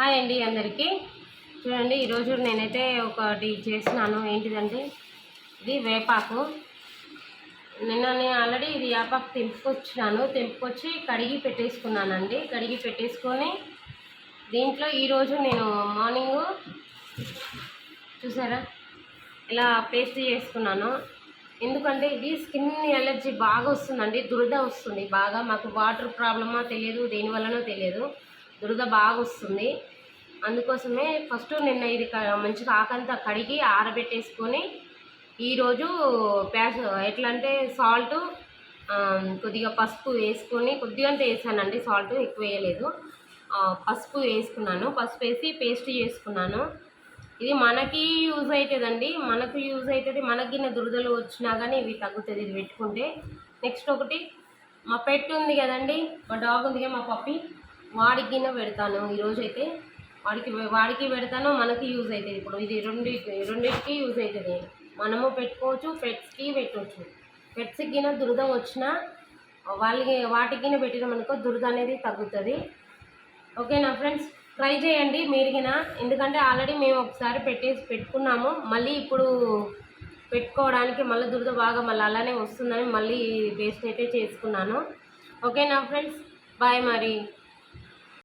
Hi అండి అందరికీ. చూడండి, ఈరోజు నేనైతే ఒకటి చేసినాను. ఏంటిదంటే ఇది వేపాకు. నిన్న నేను ఆల్రెడీ ఇది వేపాకు తెంపుకొచ్చి కడిగి పెట్టేసుకున్నానండి. కడిగి పెట్టేసుకొని దీంట్లో ఈరోజు నేను మార్నింగు చూసారా ఇలా పేస్ట్ చేసుకున్నాను. ఎందుకంటే ఇది స్కిన్ ఎలర్జీ బాగా వస్తుందండి, దురద వస్తుంది బాగా. మాకు వాటర్ ప్రాబ్లమా తెలియదు, దేనివల్లనో తెలియదు, దురద బాగా వస్తుంది. అందుకోసమే ఫస్ట్ నిన్న ఇది మంచిగా ఆకంతా కడిగి ఆరబెట్టేసుకొని ఈరోజు ఎట్లా అంటే సాల్ట్ కొద్దిగా పసుపు వేసుకొని, కొద్దిగా అంతా వేసానండి, సాల్ట్ ఎక్కువ వేయలేదు. పసుపు వేసుకున్నాను, పసుపు వేసి పేస్ట్ చేసుకున్నాను. ఇది మనకి యూజ్ అవుతుందండి, మనకు యూజ్ అవుతుంది. మనకిన్న దురదలు వచ్చినా కానీ ఇవి తగ్గుతుంది ఇది పెట్టుకుంటే. నెక్స్ట్ ఒకటి మా పెట్ ఉంది కదండి, మా డాగ్ ఉంది, మా పప్పి, వాడికి గిన్నె పెడతాను ఈరోజు అయితే. వాడికి పెడతాను, మనకి యూజ్ అవుతుంది. ఇప్పుడు ఇది రెండింటికి యూజ్ అవుతుంది. మనము పెట్టుకోవచ్చు, పెట్స్కి పెట్టవచ్చు. పెట్స్కి గిన్నె దురద వచ్చినా వాటికి గిన్నె పెట్టినామనుకో దురద అనేది తగ్గుతుంది. ఓకేనా ఫ్రెండ్స్, ట్రై చేయండి మీరు గిన. ఎందుకంటే ఆల్రెడీ మేము ఒకసారి పెట్టుకున్నాము, మళ్ళీ ఇప్పుడు పెట్టుకోవడానికి మళ్ళీ దురద బాగా మళ్ళీ అలానే వస్తుందని మళ్ళీ పేస్ట్ అయితే చేసుకున్నాను. ఓకేనా ఫ్రెండ్స్, బాయ్ మరి.